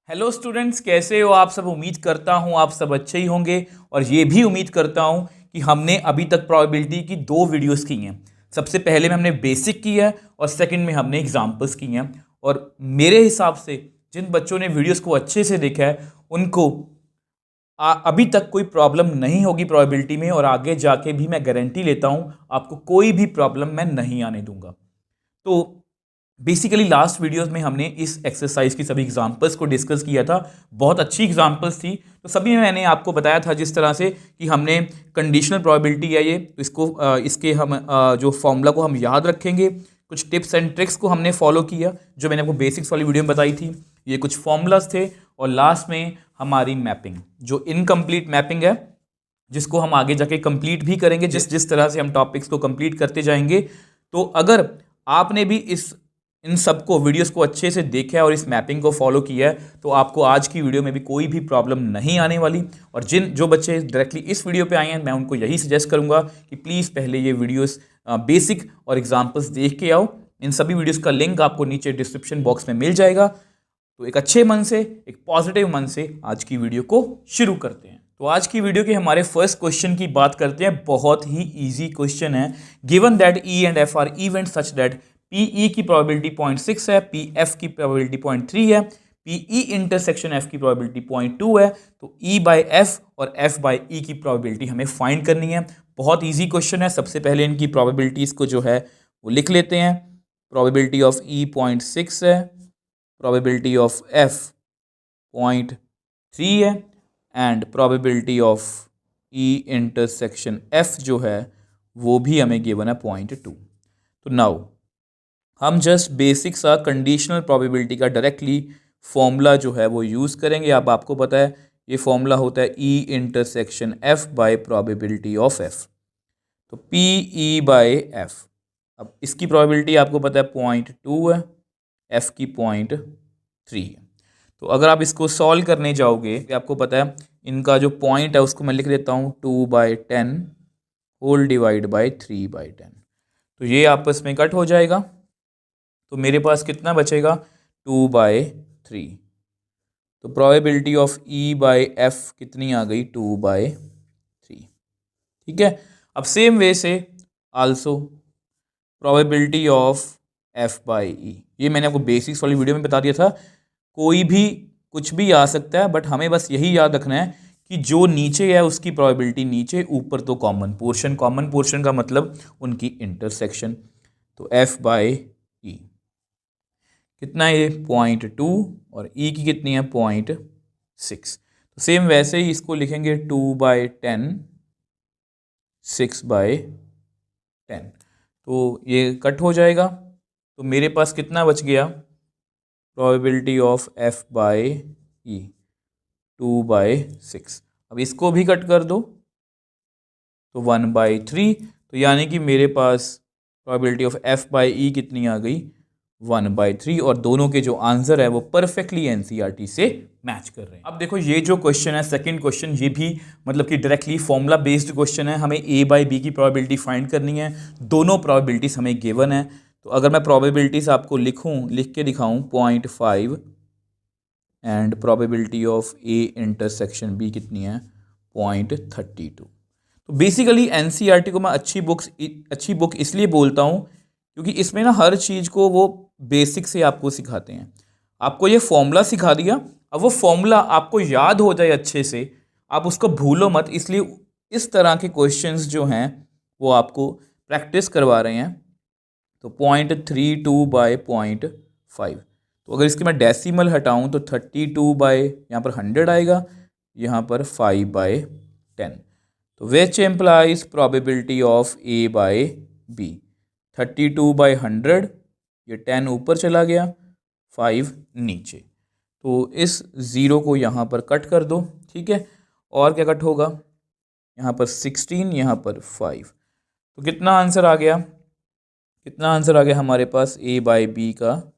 Hello students, कैसे हो आप सब। उम्मीद करता हूं आप सब अच्छे ही होंगे और ये भी उम्मीद करता हूं कि हमने अभी तक प्रोबेबिलिटी की 2 वीडियोस की हैं। सबसे पहले में हमने बेसिक की है और सेकंड में हमने एग्जांपल्स की हैं। और मेरे हिसाब से जिन बच्चों ने वीडियोस को अच्छे से देखा है उनको अभी तक कोई प्रॉब्लम नहीं होगी प्रोबेबिलिटी में, और आगे जाके भी मैं गारंटी लेता हूं आपको कोई भी प्रॉब्लम मैं नहीं आने दूंगा। तो बेसिकली लास्ट वीडियोस में हमने इस एक्सरसाइज की सभी एग्जांपल्स को डिस्कस किया था। बहुत अच्छी एग्जांपल्स थी। तो सभी में मैंने आपको बताया था जिस तरह से कि हमने कंडीशनल प्रोबेबिलिटी है ये, तो इसके हम जो फॉर्मूला को हम याद रखेंगे। कुछ टिप्स एंड ट्रिक्स को हमने फॉलो किया जो मैंने आपको बेसिक्स वाली वीडियो में बताई थी। ये कुछ फॉर्मूलाज थे और लास्ट में हमारी मैपिंग, जो इनकम्प्लीट मैपिंग है, जिसको हम आगे जाके कंप्लीट भी करेंगे जिस जिस तरह से हम टॉपिक्स को कंप्लीट करते जाएंगे। तो अगर आपने भी इन सबको वीडियोस को अच्छे से देखा है और इस मैपिंग को फॉलो किया है तो आपको आज की वीडियो में भी कोई भी प्रॉब्लम नहीं आने वाली। और जो बच्चे डायरेक्टली इस वीडियो पे आए हैं मैं उनको यही सजेस्ट करूंगा कि प्लीज़ पहले ये वीडियोस बेसिक और एग्जांपल्स देख के आओ। इन सभी वीडियोस का लिंक आपको नीचे डिस्क्रिप्शन बॉक्स में मिल जाएगा। तो एक अच्छे मन से, एक पॉजिटिव मन से आज की वीडियो को शुरू करते हैं। तो आज की वीडियो के हमारे फर्स्ट क्वेश्चन की बात करते हैं। बहुत ही इजी क्वेश्चन है। Given that E and F are event such that P E की प्रोबेबिलिटी 0.6 है, पी एफ की प्रोबेबिलिटी 0.3 है, पीई इंटरसेक्शन एफ की प्रोबेबिलिटी 0.2 है। तो ई बाय एफ और एफ बाय ई की प्रोबेबिलिटी हमें फाइंड करनी है। बहुत इजी क्वेश्चन है। सबसे पहले इनकी प्रोबेबिलिटीज को जो है वो लिख लेते हैं। प्रोबेबिलिटी ऑफ ई 0.6 है, प्रोबेबिलिटी ऑफ एफ 0.3 है and probability of E intersection F जो है वो भी हमें गिवन है 0.2। तो नाउ हम जस्ट बेसिक सा कंडीशनल प्रोबेबिलिटी का डायरेक्टली फॉर्मूला जो है वो यूज़ करेंगे। अब आपको पता है ये फॉर्मूला होता है E intersection F bye probability of F. तो पी ई बाय एफ, अब इसकी प्रोबेबिलिटी आपको पता है 0.2 है, एफ की 0.3 है। तो अगर आप इसको सॉल्व करने जाओगे तो आपको पता है इनका जो पॉइंट है उसको मैं लिख देता हूँ 2/10 होल डिवाइड बाय 3/10। तो ये आपस में कट हो जाएगा। तो मेरे पास कितना बचेगा 2/3। तो probability of E by F कितनी आ गई 2/3। ठीक है। अब सेम वे से also probability of F by E, ये मैंने आपको बेसिक्स वाली वीडियो में बता दिया था। कोई भी कुछ भी आ सकता है, बट हमें बस यही याद रखना है कि जो नीचे है उसकी प्रोबेबिलिटी नीचे, ऊपर तो कॉमन पोर्शन का मतलब उनकी इंटरसेक्शन। तो एफ बाय ई कितना है ये 0.2 और ई की कितनी है 0.6। तो सेम वैसे ही इसको लिखेंगे 2/10 6/10। तो ये कट हो जाएगा। तो मेरे पास कितना बच गया प्रोबेबिलिटी ऑफ एफ बाय ई 2/6। अब इसको भी कट कर दो तो 1/3। तो यानी कि मेरे पास प्रोबेबिलिटी ऑफ एफ बाय ई कितनी आ गई 1/3। और दोनों के जो आंसर है वो परफेक्टली एनसीईआरटी से मैच कर रहे हैं। अब देखो ये जो क्वेश्चन है सेकंड क्वेश्चन, ये भी मतलब कि डायरेक्टली फॉर्मूला बेस्ड क्वेश्चन है। हमें ए बाय बी की प्रोबेबिलिटी फाइंड करनी है। दोनों प्रोबेबिलिटीज हमें गिवन है। तो अगर मैं प्रोबेबिलिटीज आपको लिख के दिखाऊं 0.5 and probability of A intersection B कितनी है 0.32। तो बेसिकली एनसीईआरटी को मैं अच्छी बुक इसलिए बोलता हूँ क्योंकि इसमें ना हर चीज़ को वो बेसिक से आपको सिखाते हैं। आपको ये फॉर्मूला सिखा दिया, अब वो फॉर्मूला आपको याद हो जाए अच्छे से, आप उसको भूलो मत। इसलिए इस तरह के क्वेश्चंस जो हैं वो आपको प्रैक्टिस करवा रहे हैं। तो 0.32/0.5। तो अगर इसके मैं डेसिमल हटाऊं तो 32 बाय यहाँ पर 100 आएगा, यहाँ पर 5/10। तो which implies probability of A by B 32/100, ये 10 ऊपर चला गया 5 नीचे। तो इस ज़ीरो को यहाँ पर कट कर दो। ठीक है। और क्या कट होगा, यहाँ पर 16, यहाँ पर 5। तो कितना आंसर आ गया हमारे पास ए बाय बी का,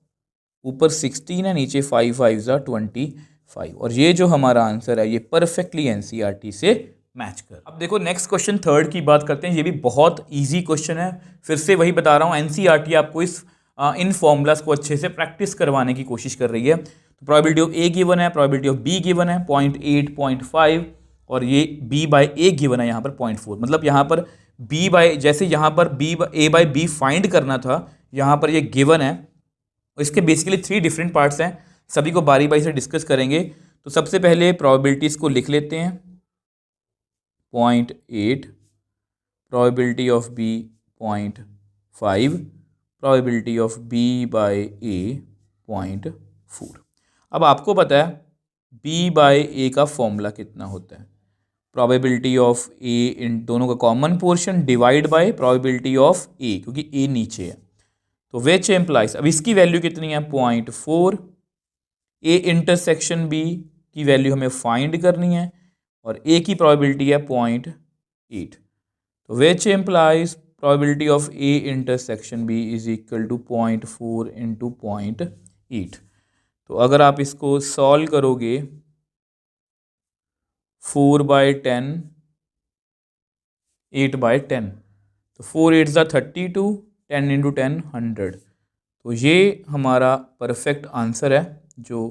ऊपर 16 है नीचे 5 5 25। और ये जो हमारा आंसर है ये परफेक्टली एनसीईआरटी से मैच कर। अब देखो नेक्स्ट क्वेश्चन थर्ड की बात करते हैं। ये भी बहुत इजी क्वेश्चन है। फिर से वही बता रहा हूँ, एनसीईआरटी आपको इस इन फॉर्मूलाज को अच्छे से प्रैक्टिस करवाने की कोशिश कर रही है। तो प्रोबेबिलिटी ऑफ ए गिवन है, प्रोबेबिलिटी ऑफ बी गिवन है 0.8, 0.5 और ये b बाय ए गिवन है यहाँ पर 0.4। मतलब यहाँ पर b बाय, जैसे यहाँ पर a बाय बी फाइंड करना था, यहाँ पर ये गिवन है। इसके बेसिकली 3 डिफरेंट पार्ट्स हैं, सभी को बारी बारी से डिस्कस करेंगे। तो सबसे पहले प्रोबेबिलिटीज को लिख लेते हैं। 0.8, probability of b 0.5, probability of b by a 0.4। अब आपको पता है b बाय a का फॉर्मूला कितना होता है, प्रोबेबिलिटी ऑफ a इन दोनों का common portion divide by probability of a, क्योंकि a नीचे है। तो विच एम्प्लाइज, अब इसकी वैल्यू कितनी है 0.4, a इंटरसेक्शन b की वैल्यू हमें फाइंड करनी है और a की प्रोबेबिलिटी है 0.8। तो which implies probability of a intersection b is equal to 0.4 into 0.8। तो अगर आप इसको सॉल्व करोगे 4/10, 8/10, तो 4 8 ज़ा 32, 10 इंटू 10 100। तो ये हमारा परफेक्ट आंसर है जो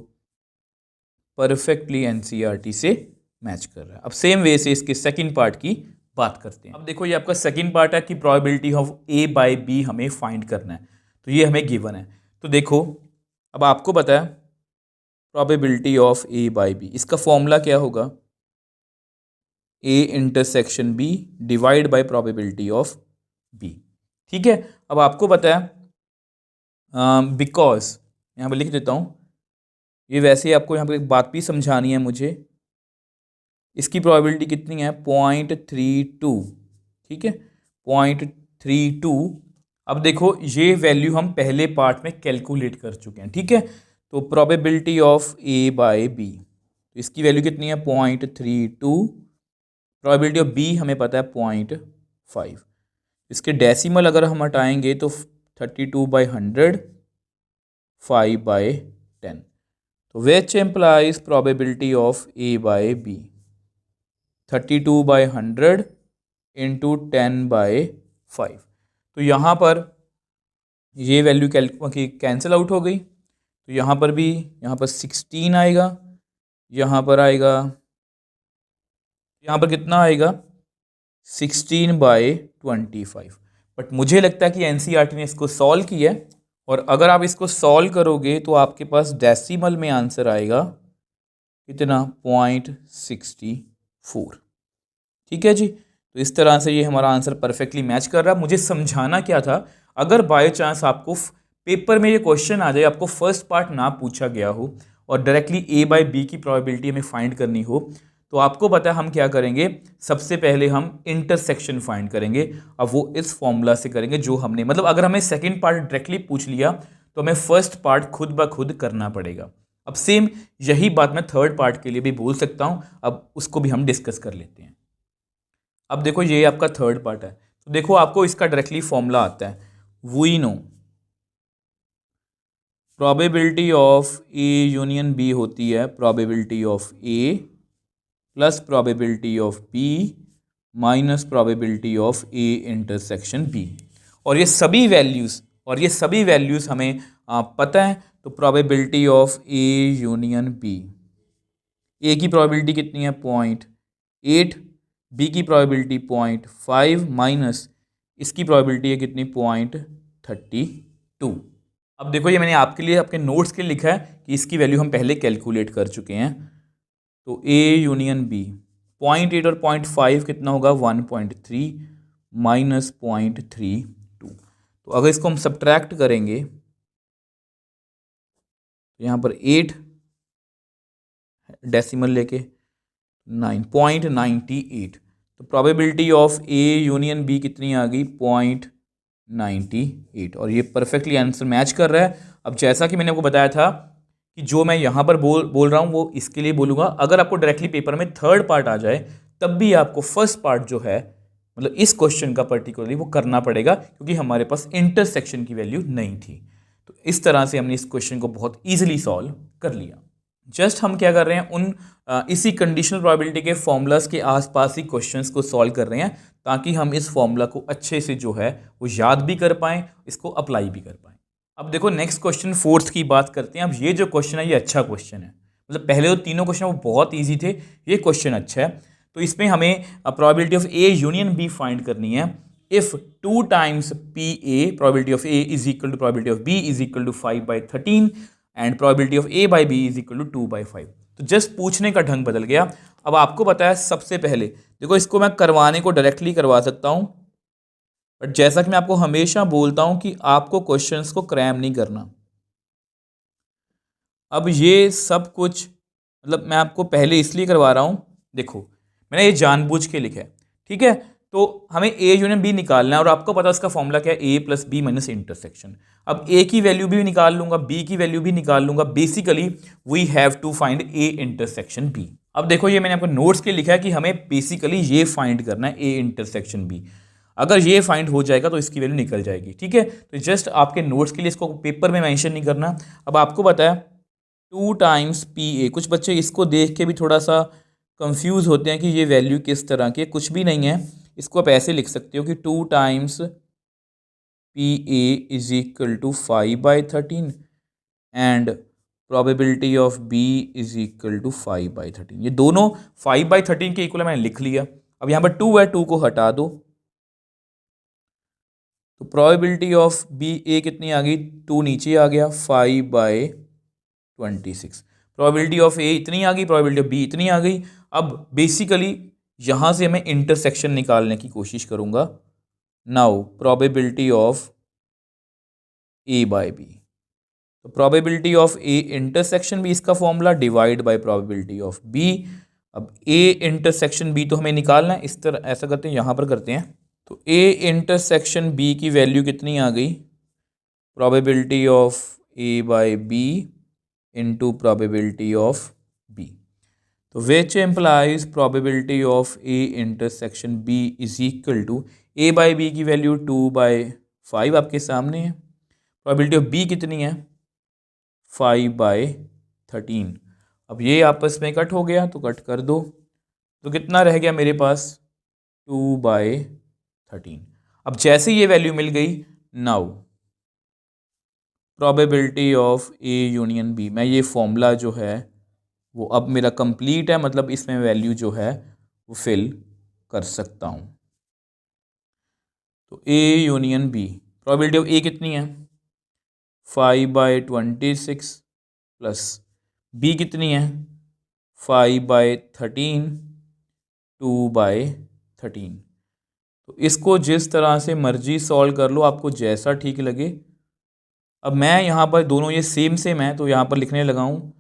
परफेक्टली एनसीईआरटी से मैच कर रहा है। अब सेम वे से इसके सेकंड पार्ट की बात करते हैं। अब देखो ये आपका सेकंड पार्ट है कि probability of A by B हमें फाइंड करना है। तो ये हमें गिवन है। तो देखो अब आपको पता है probability of A by B, इसका फॉर्मूला क्या होगा, A intersection B divide by probability of B. ठीक है, अब आपको पता है बिकॉज, यहाँ पर लिख देता हूँ, ये वैसे आपको यहाँ पर एक बात भी समझानी है मुझे। इसकी प्रोबेबिलिटी कितनी है 0.32, ठीक है 0.32। अब देखो ये वैल्यू हम पहले पार्ट में कैलकुलेट कर चुके हैं, ठीक है। तो probability of A by B, इसकी वैल्यू कितनी है 0.32, प्रोबेबिलिटी ऑफ बी हमें पता है 0.5। इसके डेसिमल अगर हम हटाएंगे तो 32/100, 5/10। तो which implies probability of A by B 32/100 into 10/5। तो यहाँ पर ये वैल्यू कैंसिल आउट हो गई। तो यहाँ पर भी, यहाँ पर 16 आएगा, यहाँ पर आएगा, यहाँ पर कितना आएगा 16/25। बट मुझे लगता है कि एनसीईआरटी ने इसको सॉल्व किया है और अगर आप इसको सॉल्व करोगे तो आपके पास डेसिमल में आंसर आएगा कितना 0.64। ठीक है जी। तो इस तरह से ये हमारा आंसर परफेक्टली मैच कर रहा है। मुझे समझाना क्या था, अगर बाय चांस आपको पेपर में ये क्वेश्चन आ जाए, आपको फर्स्ट पार्ट ना पूछा गया हो और डायरेक्टली ए बाय बी की प्रोबेबिलिटी हमें फाइंड करनी हो, तो आपको पता है हम क्या करेंगे, सबसे पहले हम इंटरसेक्शन फाइंड करेंगे। अब वो इस फॉर्मूला से करेंगे जो हमने, मतलब अगर हमें सेकंड पार्ट डायरेक्टली पूछ लिया तो हमें फर्स्ट पार्ट खुद ब खुद करना पड़ेगा। अब सेम यही बात मैं थर्ड पार्ट के लिए भी बोल सकता हूँ, अब उसको भी हम डिस्कस कर लेते हैं। अब देखो ये आपका थर्ड पार्ट है। तो देखो आपको इसका डायरेक्टली फॉर्मूला आता है, we know probability of A union B होती है probability of A plus probability of B minus probability of A intersection B. और ये सभी वैल्यूज़ हमें पता है। तो probability of A union B, A की प्रोबेबिलिटी कितनी है 0.8, बी की प्रोबेबिलिटी 0.5 माइनस इसकी प्रोबेबिलिटी है कितनी 0.32। अब देखो ये मैंने आपके लिए आपके नोट्स के लिए लिखा है कि इसकी वैल्यू हम पहले कैलकुलेट कर चुके हैं। तो ए यूनियन बी 0.8 और 0.5 कितना होगा 1.3 माइनस 0.32। तो अगर इसको हम सब्ट्रैक्ट करेंगे तो यहाँ पर 8 डेसिमल लेके 9.98। तो probability of A union B कितनी आ गई 0.98 और ये परफेक्टली आंसर मैच कर रहा है। अब जैसा कि मैंने आपको बताया था कि जो मैं यहाँ पर बोल रहा हूँ वो इसके लिए बोलूँगा, अगर आपको डायरेक्टली पेपर में थर्ड पार्ट आ जाए तब भी आपको फर्स्ट पार्ट जो है, मतलब इस क्वेश्चन का पर्टिकुलरली वो करना पड़ेगा क्योंकि हमारे पास इंटरसेक्शन की वैल्यू नहीं थी। तो इस तरह से हमने इस क्वेश्चन को बहुत ईजिली सॉल्व कर लिया। जस्ट हम क्या कर रहे हैं, उन इसी कंडीशनल प्रोबेबिलिटी के फॉर्मूलाज के आसपास ही क्वेश्चंस को सॉल्व कर रहे हैं ताकि हम इस फॉर्मूला को अच्छे से जो है वो याद भी कर पाएँ, इसको अप्लाई भी कर पाएँ। अब देखो नेक्स्ट क्वेश्चन फोर्थ की बात करते हैं। अब ये जो क्वेश्चन है ये अच्छा क्वेश्चन है, मतलब पहले जो तीनों क्वेश्चन वो बहुत इजी थे, ये क्वेश्चन अच्छा है। तो इसमें हमें probability of A union B find करनी है। If 2 times P A, probability of A is equal to probability of B is equal to 5/13 and probability of A by B is equal to 2/5। तो just पूछने का ढंग बदल गया। अब आपको पता है सबसे पहले देखो, इसको मैं करवाने को डायरेक्टली करवा सकता हूँ, बट जैसा कि मैं आपको हमेशा बोलता हूं कि आपको क्वेश्चंस को क्रैम नहीं करना। अब ये सब कुछ मतलब मैं आपको पहले इसलिए करवा रहा हूं, देखो मैंने ये जानबूझ के लिखा है, ठीक है। तो हमें ए यूनियन बी निकालना है और आपको पता है उसका फॉर्मूला क्या है, ए प्लस बी माइनस इंटरसेक्शन। अब ए की वैल्यू भी निकाल लूंगा, बी की वैल्यू भी निकाल लूंगा। Basically we have to find A intersection B. अब देखो ये मैंने आपको नोट्स के लिखा है कि हमें बेसिकली ये फाइंड करना है, ए इंटरसेक्शन बी। अगर ये फाइंड हो जाएगा तो इसकी वैल्यू निकल जाएगी, ठीक है। तो जस्ट आपके नोट्स के लिए इसको पेपर में मेंशन नहीं करना। अब आपको पता है 2 टाइम्स पी ए, कुछ बच्चे इसको देख के भी थोड़ा सा कंफ्यूज होते हैं कि ये वैल्यू किस तरह की है। कुछ भी नहीं है, इसको आप ऐसे लिख सकते हो कि 2 times P A is equal to 5/13 and probability of B is equal to 5/13। ये दोनों 5/13 के इक्वल मैंने लिख लिया। अब यहाँ पर 2 है, 2 को हटा दो, तो प्रोबेबिलिटी ऑफ बी ए कितनी आ गई, 2 नीचे आ गया, 5/26। प्रोबेबिलिटी ऑफ ए इतनी आ गई, प्रोबेबिलिटी ऑफ बी इतनी आ गई। अब बेसिकली यहाँ से मैं इंटरसेक्शन निकालने की कोशिश करूँगा। Now probability of A by B, तो probability of A intersection B, इसका formula divide by probability of B. अब ए इंटरसेक्शन बी तो हमें निकालना है, इस तरह ऐसा करते हैं, यहाँ पर करते हैं। तो ए इंटरसेक्शन बी की वैल्यू कितनी आ गई, probability of A by B into probability of B. तो which implies probability of A intersection B is equal to, A by B की वैल्यू 2/5 आपके सामने है, प्रोबेबिलिटी ऑफ बी कितनी है 5/13। अब ये आपस में कट हो गया तो कट कर दो, तो कितना रह गया मेरे पास 2/13। अब जैसे ये वैल्यू मिल गई, now probability of A union B, मैं ये फॉर्मूला जो है वो अब मेरा कंप्लीट है, मतलब इसमें वैल्यू जो है वो फिल कर सकता हूँ। तो A union B, probability of A कितनी है 5/26 प्लस बी कितनी है 5/13, 2/13। तो इसको जिस तरह से मर्जी सॉल्व कर लो, आपको जैसा ठीक लगे। अब मैं यहाँ पर दोनों ये सेम सेम है तो यहाँ पर लिखने लगा हूँ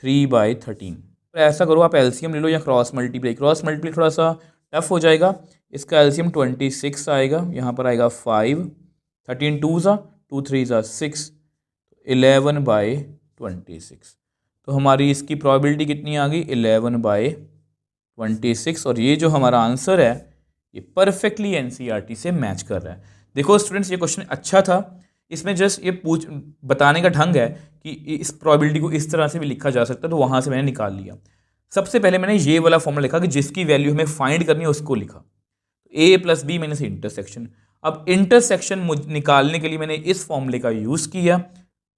3/13। तो ऐसा करो, आप एलसीएम ले लो या क्रॉस मल्टीप्लाई। क्रॉस मल्टीप्लाई थोड़ा सा टफ हो जाएगा, इसका एलसीएम 26 आएगा, यहाँ पर आएगा 5, 13 2 ज़ा 2 3 ज़ा 6, 11/26। तो हमारी इसकी प्रोबेबिलिटी कितनी आ गई 11/26। और ये जो हमारा आंसर है ये परफेक्टली एनसीईआरटी से मैच कर रहा है। देखो स्टूडेंट्स, ये क्वेश्चन अच्छा था, इसमें जस्ट ये बताने का ढंग है कि इस प्रोबेबिलिटी को इस तरह से भी लिखा जा सकता है, तो वहाँ से मैंने निकाल लिया। सबसे पहले मैंने ये वाला फॉर्मूला लिखा कि जिसकी वैल्यू हमें फाइंड करनी है उसको लिखा, ए प्लस बी माइनस इंटरसेक्शन। अब इंटरसेक्शन निकालने के लिए मैंने इस फॉर्मूले का यूज़ किया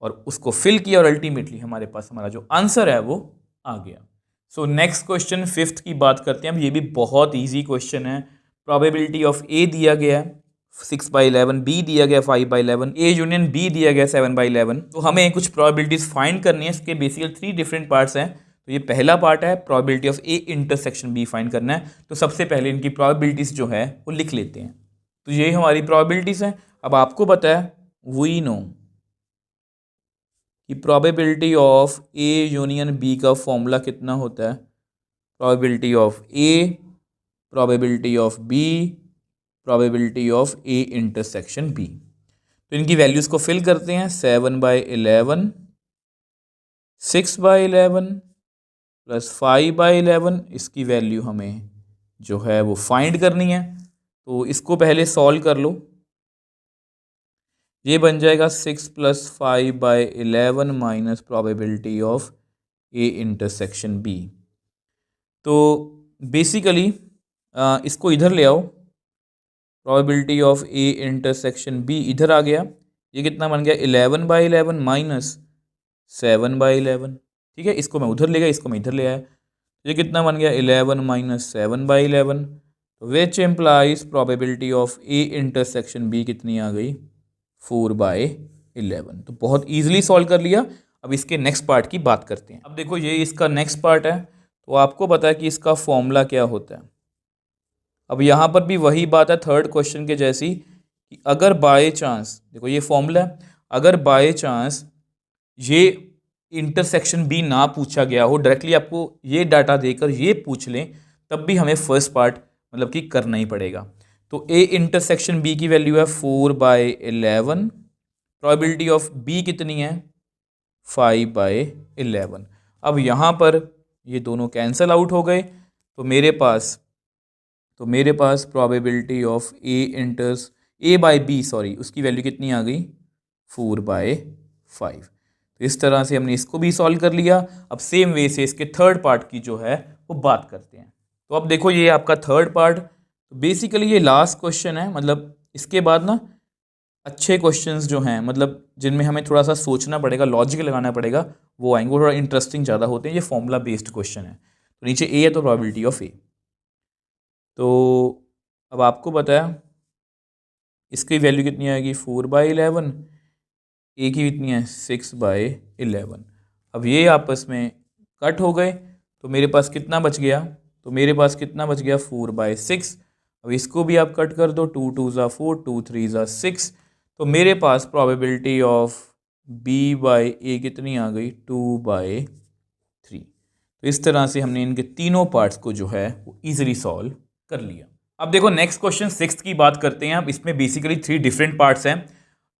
और उसको फिल किया और अल्टीमेटली हमारे पास हमारा जो आंसर है वो आ गया। सो नेक्स्ट क्वेश्चन फिफ्थ की बात करते हैं। अब ये भी बहुत ईजी क्वेश्चन है। प्रोबेबिलिटी ऑफ ए दिया गया है 6/11, बी दिया गया 5/11, ए यूनियन बी दिया गया 7/11। तो हमें कुछ प्रोबेबिलिटीज फाइंड करनी है, इसके बेसिकली 3 डिफरेंट पार्ट्स हैं। तो ये पहला पार्ट है, probability of A intersection B find करना है। तो सबसे पहले इनकी प्रोबेबिलिटीज जो है वो लिख लेते हैं। तो ये हमारी प्रोबेबिलिटीज हैं। अब आपको पता है वी नो कि probability of A union B का फॉर्मूला कितना होता है, probability of A, probability of B, probability of A intersection B. तो इनकी वैल्यूज़ को फिल करते हैं। 7/11, 6/11 प्लस 5/11, इसकी वैल्यू हमें जो है वो फाइंड करनी है। तो इसको पहले सॉल्व कर लो, ये बन जाएगा 6 + 5/11 minus probability of A intersection B. तो बेसिकली इसको इधर ले आओ, probability of A intersection B इधर आ गया, ये कितना बन गया 11/11 माइनस 7/11। ठीक है, इसको मैं उधर ले गया, इसको मैं इधर ले आया, ये कितना बन गया 11 minus 7/11। Which implies probability of A intersection B कितनी आ गई 4/11। तो बहुत ईजिली सॉल्व कर लिया। अब इसके नेक्स्ट पार्ट की बात करते हैं। अब देखो ये इसका नेक्स्ट पार्ट है, तो आपको पता है कि इसका फॉर्मूला क्या होता है। अब यहाँ पर भी वही बात है थर्ड क्वेश्चन के जैसी कि अगर बाय चांस, देखो ये फॉर्मूला है, अगर बाय चांस ये इंटरसेक्शन बी ना पूछा गया हो, डायरेक्टली आपको ये डाटा देकर ये पूछ लें, तब भी हमें फर्स्ट पार्ट मतलब कि करना ही पड़ेगा। तो ए इंटरसेक्शन बी की वैल्यू है 4/11, प्रोबेबिलिटी ऑफ बी कितनी है 5/11। अब यहाँ पर ये दोनों कैंसल आउट हो गए, तो मेरे पास probability of A by B sorry उसकी वैल्यू कितनी आ गई 4/5। तो इस तरह से हमने इसको भी सॉल्व कर लिया। अब सेम वे से इसके थर्ड पार्ट की जो है वो बात करते हैं। तो अब देखो ये आपका थर्ड पार्ट, तो बेसिकली ये लास्ट क्वेश्चन है, मतलब इसके बाद ना अच्छे क्वेश्चंस जो हैं मतलब जिनमें हमें थोड़ा सा सोचना पड़ेगा, लॉजिक लगाना पड़ेगा, वो आएंगे, वो थोड़ा इंटरेस्टिंग ज़्यादा होते हैं। ये फॉर्मूला बेस्ड क्वेश्चन है। तो नीचे ए है तो प्रोबेबिलिटी ऑफ ए। तो अब आपको बताया इसकी वैल्यू कितनी आएगी 4/11, ए की कितनी है 6/11। अब ये आपस में कट हो गए, तो मेरे पास कितना बच गया, 4/6। अब इसको भी आप कट कर दो, 2 2 ज़ा 4, 2 3 ज़ा 6। तो मेरे पास प्रोबेबिलिटी ऑफ बी बाय ए कितनी आ गई 2/3। तो इस तरह से हमने इनके तीनों पार्ट्स को जो है वो ईजिली सॉल्व कर लिया। अब देखो नेक्स्ट क्वेश्चन 6 की बात करते हैं। अब इसमें बेसिकली 3 डिफरेंट पार्ट्स हैं।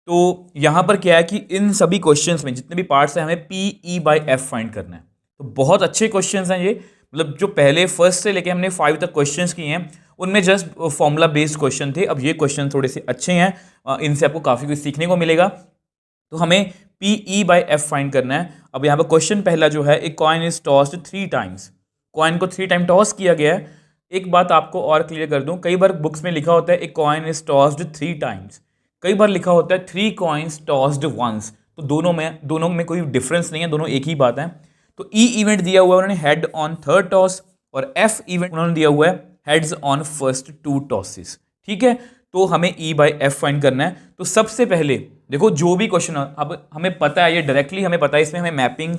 तो यहाँ पर क्या है कि इन सभी क्वेश्चंस में जितने भी पार्ट्स हैं हमें P E by F find करना है। तो बहुत अच्छे क्वेश्चंस हैं ये, मतलब जो पहले फर्स्ट से लेके हमने 5 तक क्वेश्चंस किए हैं उनमें जस्ट फॉर्मूला बेस्ड क्वेश्चन थे। अब ये क्वेश्चन थोड़े से अच्छे हैं, इनसे आपको काफ़ी कुछ सीखने को मिलेगा। तो हमें P E by F find करना है। अब यहाँ पर क्वेश्चन पहला जो है, a coin is tossed 3 times. Coin को 3 टाइम टॉस किया गया है। एक बात आपको और क्लियर कर दूं, कई बार बुक्स में लिखा होता है a coin is tossed 3 times, कई बार लिखा होता है 3 कॉइन्स टॉस्ड वंस। तो दोनों में कोई डिफरेंस नहीं है, दोनों एक ही बात है। तो ई इवेंट दिया हुआ है उन्होंने हेड ऑन थर्ड टॉस, और एफ इवेंट उन्होंने दिया हुआ है हेड्स ऑन फर्स्ट 2 टॉसेस। ठीक है, तो हमें ई बाई एफ फाइंड करना है। तो सबसे पहले देखो जो भी क्वेश्चन, अब हमें पता है ये डायरेक्टली हमें पता है, इसमें हमें मैपिंग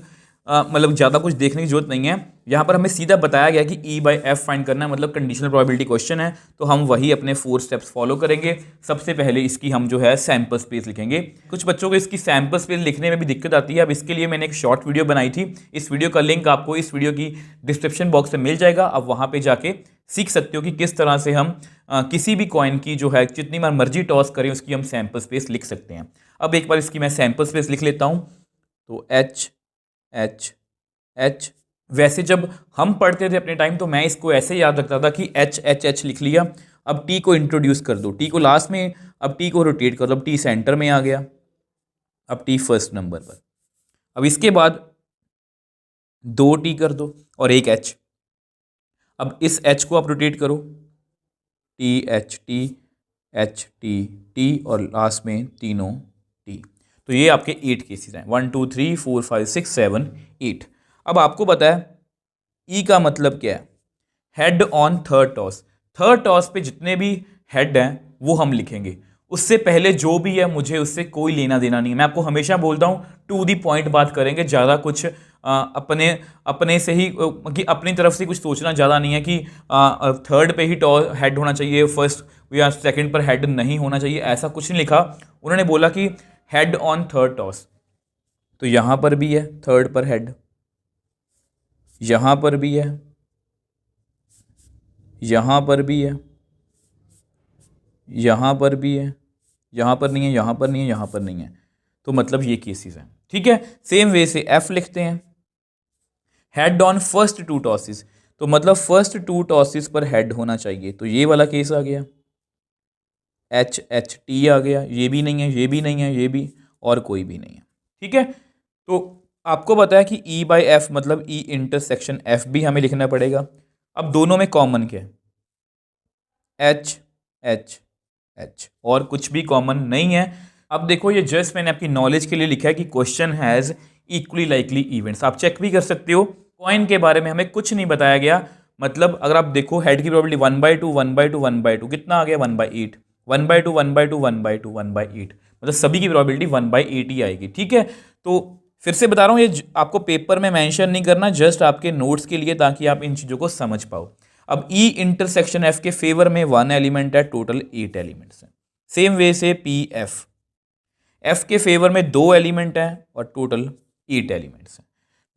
मतलब ज़्यादा कुछ देखने की जरूरत नहीं है। यहाँ पर हमें सीधा बताया गया कि ई बाई एफ फाइंड करना है, मतलब कंडीशनल प्रोबेबिलिटी क्वेश्चन है। तो हम वही अपने 4 स्टेप्स फॉलो करेंगे। सबसे पहले इसकी हम जो है सैंपल स्पेस लिखेंगे। कुछ बच्चों को इसकी सैंपल स्पेस लिखने में भी दिक्कत आती है। अब इसके लिए मैंने एक शॉर्ट वीडियो बनाई थी, इस वीडियो का लिंक आपको इस वीडियो की डिस्क्रिप्शन बॉक्स में मिल जाएगा। आप वहाँ पर जाके सीख सकते हो कि किस तरह से हम किसी भी कॉइन की जो है जितनी बार मर्जी टॉस करें उसकी हम सैंपल स्पेस लिख सकते हैं। अब एक बार इसकी मैं सैंपल स्पेस लिख लेता हूँ। तो एच एच एच, वैसे जब हम पढ़ते थे अपने टाइम तो मैं इसको ऐसे याद रखता था कि एच एच एच लिख लिया। अब टी को इंट्रोड्यूस कर दो, टी को लास्ट में, अब टी को रोटेट कर दो, अब टी सेंटर में आ गया, अब टी फर्स्ट नंबर पर। अब इसके बाद 2 टी कर दो और एक एच। अब इस एच को आप रोटेट करो, टी एच टी और लास्ट में तीनों टी। तो ये आपके 8 केसेस हैं, 1 2 3 4 5 6 7 8। अब आपको पता है ई का मतलब क्या है, head on third toss. Third toss पे जितने भी हेड हैं वो हम लिखेंगे, उससे पहले जो भी है मुझे उससे कोई लेना देना नहीं है। मैं आपको हमेशा बोलता हूँ टू दी पॉइंट बात करेंगे, ज़्यादा कुछ अपने से ही कि अपनी तरफ से कुछ सोचना ज़्यादा नहीं है कि थर्ड पे ही टॉस हेड होना चाहिए, फर्स्ट या सेकंड पर हेड नहीं होना चाहिए, ऐसा कुछ नहीं लिखा। उन्होंने बोला कि हेड ऑन थर्ड टॉस, तो यहाँ पर भी है थर्ड पर हेड, यहाँ पर भी है, यहाँ पर भी है, यहाँ पर भी है, यहाँ पर नहीं है, यहाँ पर नहीं है, यहाँ पर नहीं है। तो मतलब ये केसेस हैं। ठीक है, सेम वे से एफ लिखते हैं, हेड ऑन फर्स्ट 2 टॉसेस, तो मतलब फर्स्ट 2 टॉसेस पर हेड होना चाहिए। तो ये वाला केस आ गया, एच एच टी आ गया, ये भी नहीं है, ये भी नहीं है, ये भी, और कोई भी नहीं है। ठीक है, तो आपको पता है कि ई बाई एफ मतलब ई इंटरसेक्शन एफ भी हमें लिखना पड़ेगा। अब दोनों में कॉमन क्या है, एच एच एच, और कुछ भी कॉमन नहीं है। अब देखो ये जस्ट मैंने आपकी नॉलेज के लिए लिखा है कि question has equally likely events. आप चेक भी कर सकते हो। कॉइन के बारे में हमें कुछ नहीं बताया गया, मतलब अगर आप देखो हेड की प्रोबेबिलिटी 1/2 1/2 1/2 कितना आ गया 1/8, 1/2 1/2 1/2 1/8, मतलब सभी की प्रोबेबिलिटी 1/8 ही आएगी। ठीक है, तो फिर से बता रहा हूँ ये आपको पेपर में मेंशन नहीं करना, जस्ट आपके नोट्स के लिए, ताकि आप इन चीज़ों को समझ पाओ। अब ई इंटरसेक्शन एफ के फेवर में 1 एलिमेंट है, टोटल 8 एलिमेंट्स हैं। सेम वे से पी एफ, एफ के फेवर में 2 एलिमेंट हैं और टोटल 8 एलिमेंट्स हैं।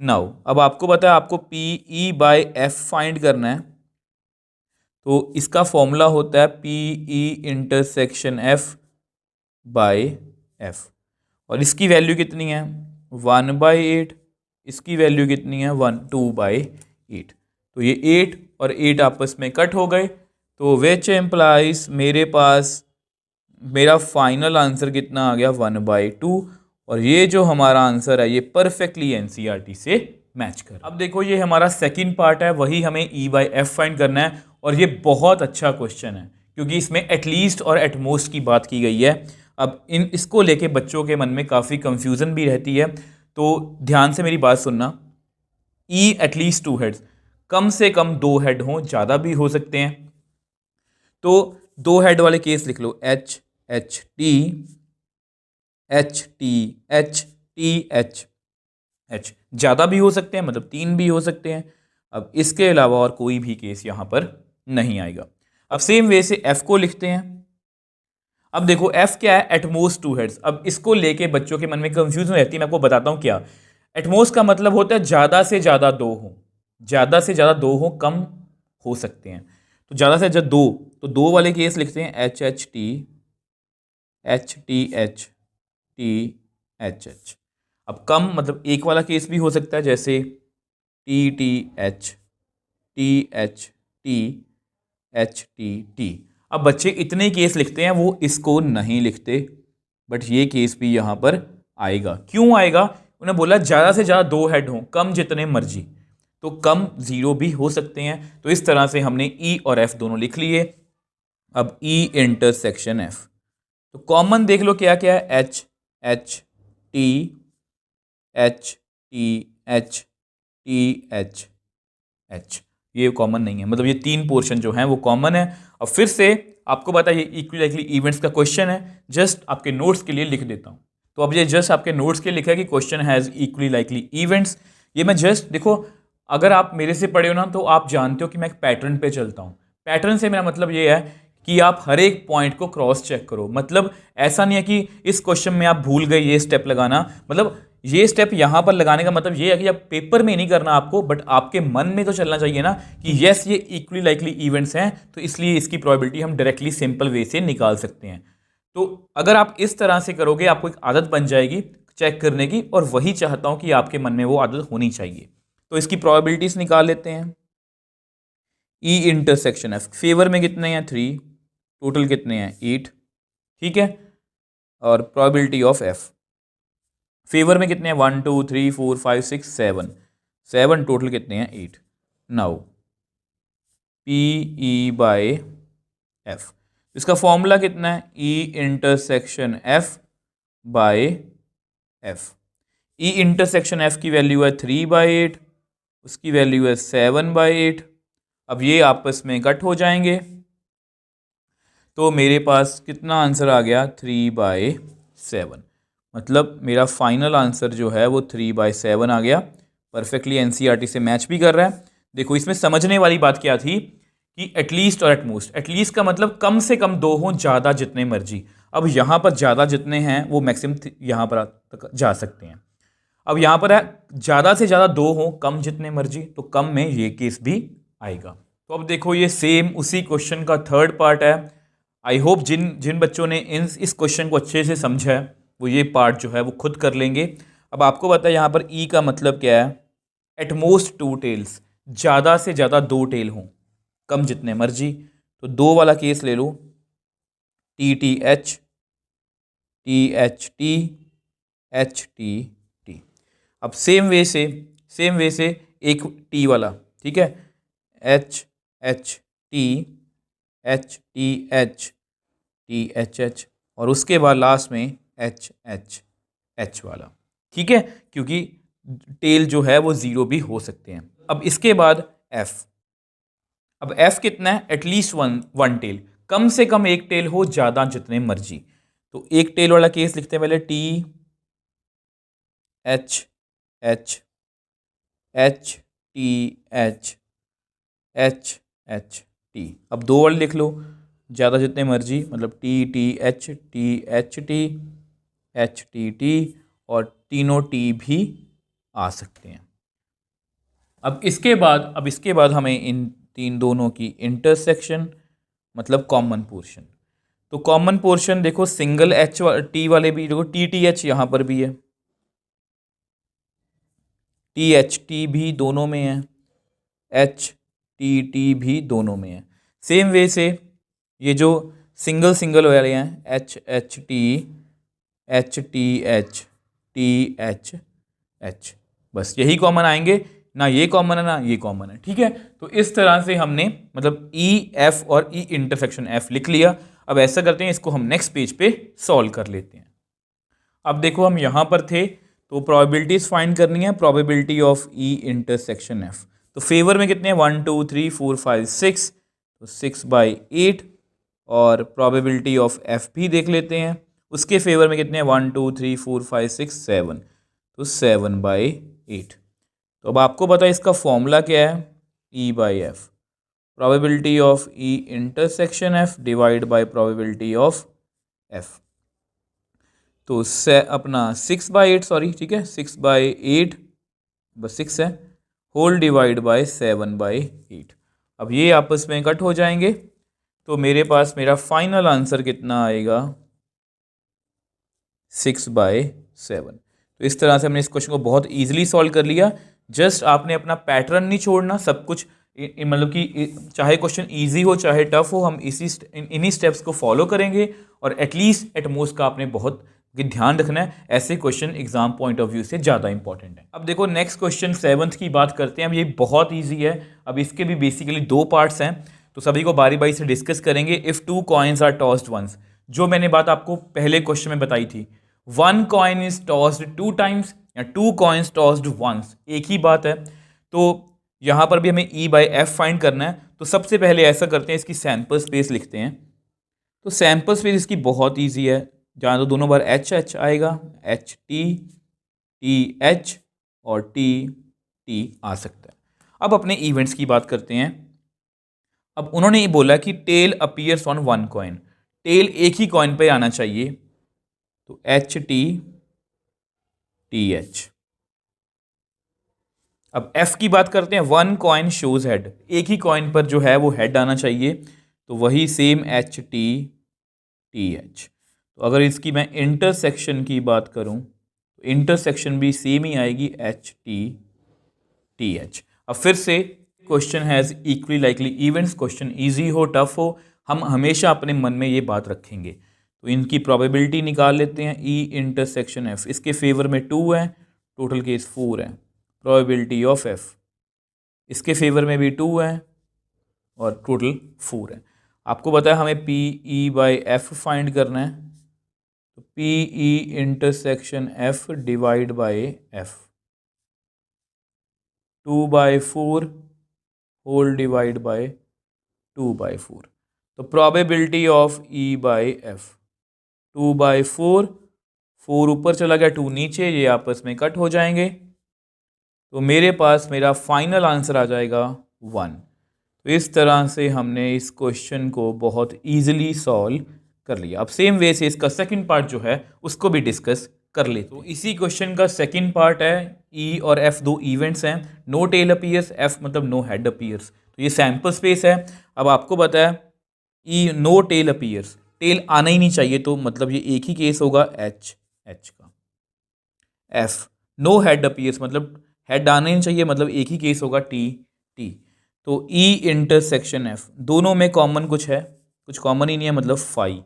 नाउ अब आपको पता है आपको P E by F find करना है, तो इसका फॉर्मूला होता है P E intersection F by F, और इसकी वैल्यू कितनी है 1/8, इसकी वैल्यू कितनी है 2/8। तो ये 8 और 8 आपस में कट हो गए, तो विच एम्प्लाइज मेरे पास मेरा फाइनल आंसर कितना आ गया 1/2, और ये जो हमारा आंसर है ये परफेक्टली एनसीईआरटी से मैच कर। अब देखो ये हमारा सेकंड पार्ट है, वही हमें ई बाय एफ फाइंड करना है, और ये बहुत अच्छा क्वेश्चन है क्योंकि इसमें एटलीस्ट और एटमोस्ट की बात की गई है। अब इसको लेके बच्चों के मन में काफ़ी कंफ्यूजन भी रहती है, तो ध्यान से मेरी बात सुनना। ई एटलीस्ट 2 हेड्स, कम से कम 2 हेड हों, ज़्यादा भी हो सकते हैं। तो 2 हेड वाले केस लिख लो H H T H T H T H H, ज़्यादा भी हो सकते हैं, मतलब 3 भी हो सकते हैं। अब इसके अलावा और कोई भी केस यहाँ पर नहीं आएगा। अब सेम वे से एफ को लिखते हैं। अब देखो एफ क्या है, एटमोस्ट 2 हेड्स। अब इसको लेके बच्चों के मन में कंफ्यूजन रहती है, मैं आपको बताता हूँ क्या। एटमोस्ट का मतलब होता है ज़्यादा से ज़्यादा 2 हो, ज़्यादा से ज़्यादा 2 हो, कम हो सकते हैं। तो ज़्यादा से ज़्यादा 2, तो 2 वाले केस लिखते हैं H H T H T H T H H. अब कम मतलब एक वाला केस भी हो सकता है, जैसे T T H T H T H T T. अब बच्चे इतने केस लिखते हैं, वो इसको नहीं लिखते, बट ये केस भी यहाँ पर आएगा। क्यों आएगा, उन्हें बोला ज़्यादा से ज़्यादा 2 हेड हों, कम जितने मर्जी, तो कम 0 भी हो सकते हैं। तो इस तरह से हमने ई और एफ दोनों लिख लिए। अब ई इंटरसेक्शन एफ, तो कॉमन देख लो क्या क्या है, H H T H T H T H H, ये कॉमन नहीं है, मतलब ये 3 पोर्शन जो हैं वो कॉमन है। अब फिर से आपको पता है ये इक्वली लाइकली इवेंट्स का क्वेश्चन है, जस्ट आपके नोट्स के लिए लिख देता हूँ। तो अब ये जस्ट आपके नोट्स के लिए लिखा है कि question has equally likely events. ये मैं जस्ट देखो, अगर आप मेरे से पढ़े हो ना, तो आप जानते हो कि मैं एक पैटर्न पे चलता हूँ। पैटर्न से मेरा मतलब ये है कि आप हर एक पॉइंट को क्रॉस चेक करो। मतलब ऐसा नहीं है कि इस क्वेश्चन में आप भूल गए ये स्टेप लगाना, मतलब ये स्टेप यहाँ पर लगाने का मतलब ये है कि आप पेपर में नहीं करना आपको, बट आपके मन में तो चलना चाहिए ना कि यस ये इक्वली लाइकली इवेंट्स हैं, तो इसलिए इसकी प्रोबेबिलिटी हम डायरेक्टली सिंपल वे से निकाल सकते हैं। तो अगर आप इस तरह से करोगे, आपको एक आदत बन जाएगी चेक करने की, और वही चाहता हूँ कि आपके मन में वो आदत होनी चाहिए। तो इसकी प्रोबेबिलिटीज निकाल लेते हैं। ई इंटरसेक्शन एफ, फेवर में कितने हैं 3, टोटल कितने हैं 8, ठीक है। और प्रोबेबिलिटी ऑफ एफ, फेवर में कितने हैं 1 2 3 4 5 6 7, 7 टोटल कितने हैं 8। Now P E by F, इसका फॉर्मूला कितना है E intersection F by F. E intersection F की वैल्यू है 3/8, उसकी वैल्यू है 7/8। अब ये आपस में कट हो जाएंगे, तो मेरे पास कितना आंसर आ गया 3/7, मतलब मेरा फाइनल आंसर जो है वो 3/7 आ गया। परफेक्टली एनसीईआरटी से मैच भी कर रहा है। देखो इसमें समझने वाली बात क्या थी कि एटलीस्ट और एटमोस्ट, एटलीस्ट का मतलब कम से कम 2 हों, ज़्यादा जितने मर्जी। अब यहाँ पर ज़्यादा जितने हैं वो मैक्सिमम यहाँ पर तक जा सकते हैं। अब यहाँ पर है ज़्यादा से ज़्यादा 2 हों, कम जितने मर्जी, तो कम में ये केस भी आएगा। तो अब देखो ये सेम उसी क्वेश्चन का थर्ड पार्ट है। आई होप जिन जिन बच्चों ने इस क्वेश्चन को अच्छे से समझा है, वो ये पार्ट जो है वो खुद कर लेंगे। अब आपको पता है यहाँ पर ई का मतलब क्या है, एटमोस्ट 2 टेल्स, ज़्यादा से ज़्यादा 2 टेल हों, कम जितने मर्जी। तो 2 वाला केस ले लो, T T H T H T. अब सेम वे से एक टी वाला, ठीक है, H H T H T H T H H, और उसके बाद लास्ट में एच एच एच वाला, ठीक है, क्योंकि टेल जो है वो 0 भी हो सकते हैं। अब इसके बाद एफ, अब एफ कितना है, एटलीस्ट वन टेल, कम से कम एक टेल हो, ज़्यादा जितने मर्जी। तो एक टेल वाला केस लिखते हैं पहले, T H H H T H H H T. अब दो वाले लिख लो, ज़्यादा जितने मर्जी, मतलब T T H T H T और तीनों टी भी आ सकते हैं। अब इसके बाद हमें इन तीन दोनों की इंटरसेक्शन, मतलब कॉमन पोर्शन। तो कॉमन पोर्शन देखो, सिंगल एच टी वाले भी देखो, टी टी एच यहाँ पर भी है, टी एच टी भी दोनों में है, एच टी टी भी दोनों में है। सेम वे से ये जो सिंगल सिंगल वाले हैं, H H T H T H H, बस यही कॉमन आएंगे, ना ये कॉमन है ना ये कॉमन है, ठीक है। तो इस तरह से हमने मतलब ई एफ और ई इंटरसेक्शन एफ लिख लिया। अब ऐसा करते हैं, इसको हम नेक्स्ट पेज पे सॉल्व कर लेते हैं। अब देखो हम यहाँ पर थे, तो प्रोबेबिलिटीज फाइंड करनी है, probability of E intersection F. तो फेवर में कितने हैं, 1 2 3 4 5 6, तो 6/8। और प्रोबेबिलिटी ऑफ एफ भी देख लेते हैं, उसके फेवर में कितने हैं, 1 2 3 4 5 6 7, तो 7/8। तो अब आपको पता है इसका फॉर्मूला क्या है, E by F, probability of E intersection F divide by probability of F. तो अपना 6/8, सॉरी ठीक है, 6/8, बस 6 है, होल डिवाइड बाय 7/8। अब ये आपस में कट हो जाएंगे, तो मेरे पास मेरा फाइनल आंसर कितना आएगा, 6/7। तो इस तरह से हमने इस क्वेश्चन को बहुत ईजिली सॉल्व कर लिया। जस्ट आपने अपना पैटर्न नहीं छोड़ना, सब कुछ मतलब कि चाहे क्वेश्चन इजी हो चाहे टफ हो, हम इन्हीं स्टेप्स को फॉलो करेंगे, और एटलीस्ट एट मोस्ट का आपने बहुत ध्यान रखना है, ऐसे question exam point of view से ज़्यादा इंपॉर्टेंट है। अब देखो नेक्स्ट क्वेश्चन 7th की बात करते हैं। अब ये बहुत ईजी है, अब इसके भी बेसिकली 2 पार्ट्स हैं, तो सभी को बारी बारी से डिस्कस करेंगे। If 2 coins are tossed once, जो मैंने बात आपको पहले क्वेश्चन में बताई थी, 1 कॉइन इज टॉस्ड 2 टाइम्स या 2 कॉइन्स टॉस्ड वंस, एक ही बात है। तो यहाँ पर भी हमें ई बाई एफ फाइंड करना है। तो सबसे पहले ऐसा करते हैं, इसकी सैंपल स्पेस लिखते हैं। तो सैंपल स्पेस इसकी बहुत ईजी है, जहाँ तो दोनों बार एच एच आएगा, एच टी एच और टी आ सकता है। अब अपने इवेंट्स की बात करते हैं। अब उन्होंने ये बोला कि tail appears on 1 coin, tail एक ही कॉइन पे आना चाहिए, तो एच टी एच। अब एफ की बात करते हैं, 1 कॉइन शोज हेड, एक ही कॉइन पर जो है वो हेड आना चाहिए, तो वही सेम एच टी एच। तो अगर इसकी मैं इंटरसेक्शन की बात करूं, तो इंटरसेक्शन भी सेम ही आएगी, एच टी एच। अब फिर से question has equally likely events, question easy हो टफ हो, हम हमेशा अपने मन में ये बात रखेंगे। तो इनकी प्रोबेबिलिटी निकाल लेते हैं, ई इंटरसेक्शन एफ, इसके फेवर में 2 है, टोटल केस 4 है। प्रोबेबिलिटी ऑफ एफ, इसके फेवर में भी 2 है और टोटल 4 है। आपको पता है हमें P E by F find करना है, तो P E intersection F divide by F, 2/4 whole divide by 2/4। तो probability of E by F 2/4, 4 ऊपर चला गया, 2 नीचे, ये आपस में कट हो जाएंगे, तो मेरे पास मेरा फाइनल आंसर आ जाएगा 1। तो इस तरह से हमने इस क्वेश्चन को बहुत ईजिली सॉल्व कर लिया। अब सेम वे से इसका सेकंड पार्ट जो है उसको भी डिस्कस कर ले। तो इसी क्वेश्चन का सेकंड पार्ट है, ई और एफ 2 इवेंट्स हैं, नो टेल अपीयर्स, एफ मतलब नो हेड अपीयर्स। तो ये सैंपल स्पेस है। अब आपको पता है ई नो टेल अपीयर्स, टेल आना ही नहीं चाहिए, तो मतलब ये एक ही केस होगा एच का। एफ नो हेड अपीयर्स, मतलब हेड आना ही नहीं चाहिए, मतलब एक ही केस होगा टी। तो ई इंटरसेक्शन एफ, दोनों में कॉमन कुछ है, कुछ कॉमन ही नहीं है, मतलब फाई।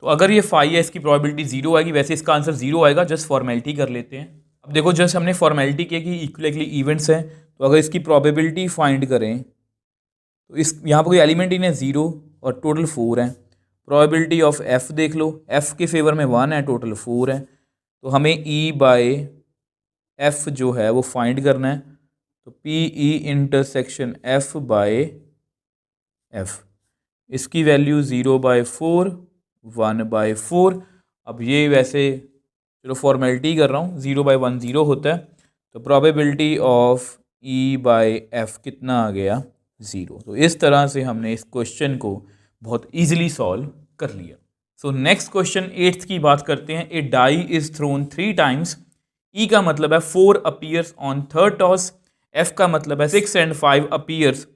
तो अगर ये फाई है, इसकी प्रोबेबिलिटी 0 आएगी, वैसे इसका आंसर 0 आएगा, जस्ट फॉर्मेलिटी कर लेते हैं। अब देखो जस्ट हमने फॉर्मेलिटी की कि इक्वली इवेंट्स हैं, तो अगर इसकी प्रोबेबिलिटी फाइंड करें, तो इस यहाँ पर कोई एलिमेंट ही नहीं है, 0 और टोटल 4 है। प्रोबेबिलिटी ऑफ एफ देख लो, एफ के फेवर में 1 है, टोटल 4 है, तो हमें ई बाय एफ जो है वो फाइंड करना है। तो P E intersection F by F, इसकी वैल्यू 0/4, 1/4। अब ये वैसे चलो फॉर्मेलिटी कर रहा हूँ, 0/1 0 होता है, तो probability of E by F कितना आ गया, 0। तो इस तरह से हमने इस क्वेश्चन को बहुत ईजिली सॉल्व कर लिया। सो नेक्स्ट क्वेश्चन 8th की बात करते हैं। ए डाई इज थ्रोन 3 टाइम्स, ई का मतलब है 4 appears on third toss, F का मतलब है 6 and 5 appears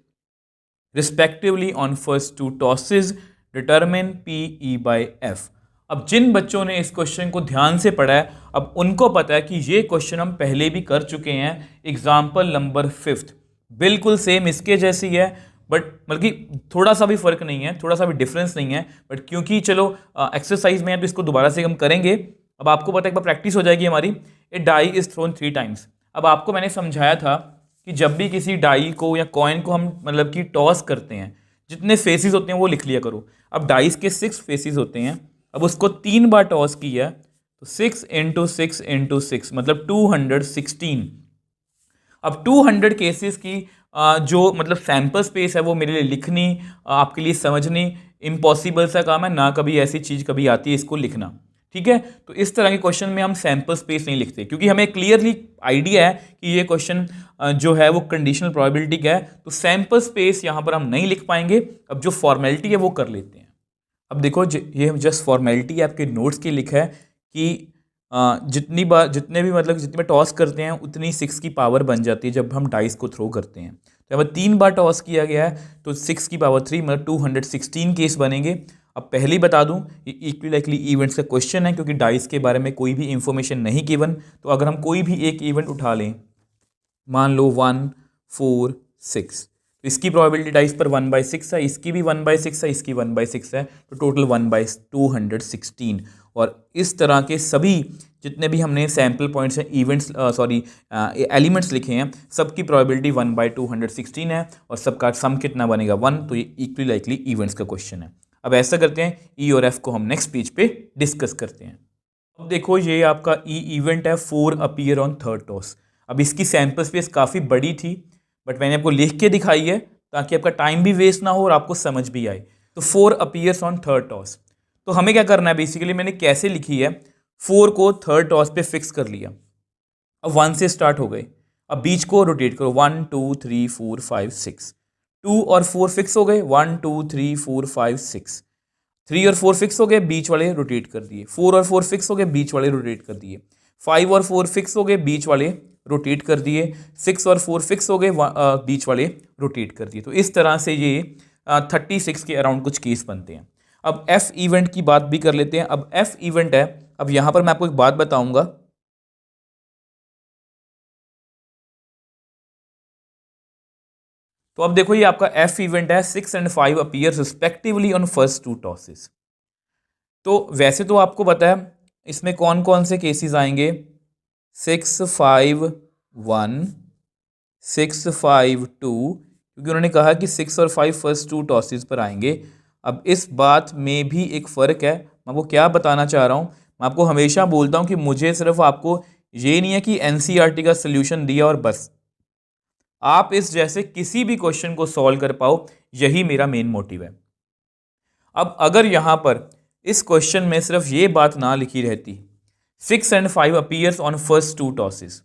respectively on first 2 tosses, determine P E by F. अब जिन बच्चों ने इस क्वेश्चन को ध्यान से पढ़ा है, अब उनको पता है कि ये क्वेश्चन हम पहले भी कर चुके हैं। एग्जाम्पल नंबर 5 बिल्कुल सेम इसके जैसी है, बट बल्कि थोड़ा सा भी फर्क नहीं है, थोड़ा सा भी डिफरेंस नहीं है, बट क्योंकि चलो एक्सरसाइज में है तो इसको दोबारा से हम करेंगे। अब आपको पता है एक बार प्रैक्टिस हो जाएगी हमारी। ए डाई इज थ्रोन 3 टाइम्स। अब आपको मैंने समझाया था कि जब भी किसी डाई को या कॉइन को हम मतलब कि टॉस करते हैं, जितने फेसेस होते हैं वो लिख लिया करो। अब डाइस के 6 फेसेस होते हैं, अब उसको 3 बार टॉस किया तो 6 × 6 × 6 मतलब 216। अब 200 केसेस की जो मतलब सैंपल स्पेस है वो मेरे लिए लिखनी, आपके लिए समझनी इम्पॉसिबल सा काम है, ना कभी ऐसी चीज़ कभी आती है इसको लिखना, ठीक है। तो इस तरह के क्वेश्चन में हम सैंपल स्पेस नहीं लिखते, क्योंकि हमें क्लियरली आइडिया है कि ये क्वेश्चन जो है वो कंडीशनल प्रोबेबिलिटी का है, तो सैंपल स्पेस यहाँ पर हम नहीं लिख पाएंगे। अब जो फॉर्मेलिटी है वो कर लेते हैं। अब देखो ये जस्ट फॉर्मेलिटी आपके नोट्स की लिखा है कि जितनी बार जितने भी मतलब जितने बार टॉस करते हैं उतनी 6 की पावर बन जाती है जब हम डाइस को थ्रो करते हैं। तो अब 3 बार टॉस किया गया है तो 6 की पावर 3 मतलब 216 केस बनेंगे। अब पहले ही बता दूं ये इक्वली लाइकली इवेंट्स का क्वेश्चन है, क्योंकि डाइस के बारे में कोई भी इंफॉर्मेशन नहीं गिवन। तो अगर हम कोई भी एक इवेंट उठा लें, मान लो 1 4 6, तो इसकी प्रोबेबिलिटी डाइस पर 1/6 है, इसकी भी 1/6 है, इसकी 1/6 है, तो टोटल 1/216। और इस तरह के सभी जितने भी हमने सैम्पल पॉइंट्स हैं, इवेंट्स एलिमेंट्स लिखे हैं, सबकी प्रोबेबिलिटी 1/216 है, और सबका सम कितना बनेगा 1। तो ये इक्वली लाइकली इवेंट्स का क्वेश्चन है। अब ऐसा करते हैं, ई और एफ को हम नेक्स्ट पेज पे डिस्कस करते हैं। अब देखो ये आपका ई इवेंट है 4 अपीयर ऑन थर्ड टॉस। अब इसकी सैंपल स्पेस काफ़ी बड़ी थी, बट मैंने आपको लिख के दिखाई है ताकि आपका टाइम भी वेस्ट ना हो और आपको समझ भी आए। तो 4 अपीयर्स ऑन थर्ड टॉस, तो हमें क्या करना है, बेसिकली मैंने कैसे लिखी है, 4 को थर्ड टॉस पे फिक्स कर लिया। अब 1 से स्टार्ट हो गए, अब बीच को रोटेट करो, 1 2 3 4 5 6, 2 और 4 फिक्स हो गए, 1 2 3 4 5 6, 3 और 4 फिक्स हो गए, बीच वाले रोटेट कर दिए, 4 और 4 फिक्स हो गए, बीच वाले रोटेट कर दिए, 5 और 4 फिक्स हो गए, बीच वाले रोटेट कर दिए, 6 और 4 फिक्स हो गए, बीच वाले रोटेट कर दिए। तो इस तरह से ये 36 के अराउंड कुछ केस बनते हैं। अब एफ इवेंट की बात भी कर लेते हैं। अब एफ इवेंट है, अब यहां पर मैं आपको एक बात बताऊंगा, तो अब देखो ये आपका एफ इवेंट है, 6 and 5 appear respectively on first 2 tosses. तो वैसे तो आपको पता है इसमें कौन कौन से केसेस आएंगे, 6 5 1 6 5 2, क्योंकि उन्होंने कहा कि 6 और 5 फर्स्ट 2 टॉसेस पर आएंगे। अब इस बात में भी एक फ़र्क है, मैं आपको क्या बताना चाह रहा हूँ, मैं आपको हमेशा बोलता हूँ कि मुझे सिर्फ आपको ये नहीं है कि एनसीईआरटी का सोल्यूशन दिया और बस, आप इस जैसे किसी भी क्वेश्चन को सॉल्व कर पाओ, यही मेरा मेन मोटिव है। अब अगर यहाँ पर इस क्वेश्चन में सिर्फ ये बात ना लिखी रहती, 6 and 5 appears on first 2 tosses,